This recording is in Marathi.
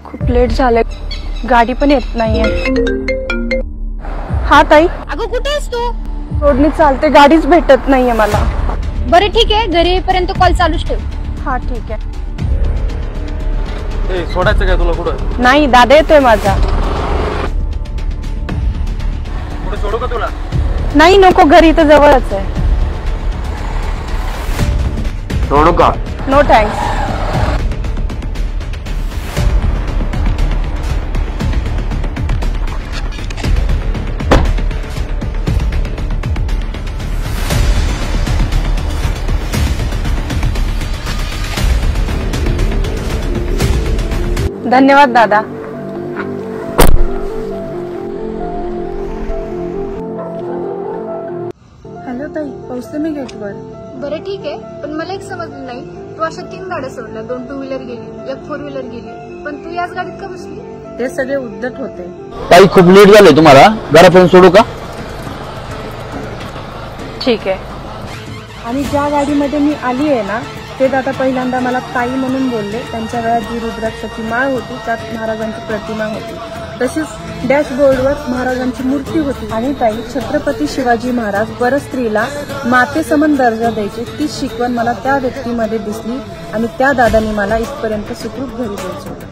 खूप लेट झाले, गाडी पण येत नाहीये। हा ताई, अगं कुठे आहेस तू? रोडनी चालते, गाडीच भेटत नाहीये मला। बरं ठीक आहे, घरी येईपर्यंत कॉल चालूच ठेव। हा ठीक आहे। सोडायचं काय तुला? कुठं? नाही, दादा येतोय माझा। कुठे सोडू का तुला? नाही नको, घरी तर जवळच आहे। सोडू का? No thanks. धन्यवाद दादा। हॅलो ताई, पोहोचते मी गेटवर। बरं ठीक आहे, पण मला एक समजलं नाही, तू अशा 3 गाड्या सोडल्या, 2 टू व्हीलर गेली, 1 4 व्हीलर गेली, पण तू याच गाडीत का बसली? ते सगळे उद्धट होते। ताई खूप लेट झाले, तुम्हाला घरापर्यंत सोडू का? ठीक आहे। आणि ज्या गाडीमध्ये मी आली आहे ना, ते दादा पहिल्यांदा मला ताई म्हणून बोलले। त्यांच्या वेळात जी रुद्राक्षाची माळ होती त्यात महाराजांची प्रतिमा होती, तशीच डॅशबोर्डवर महाराजांची मूर्ती होती। आणि ताई, छत्रपती शिवाजी महाराज परस्त्रीला मातेसमान दर्जा द्यायचे, ती शिकवण मला त्या व्यक्तीमध्ये दिसली आणि त्या दादांनी मला इथपर्यंत सुखरूप घरी पोहोचवलं।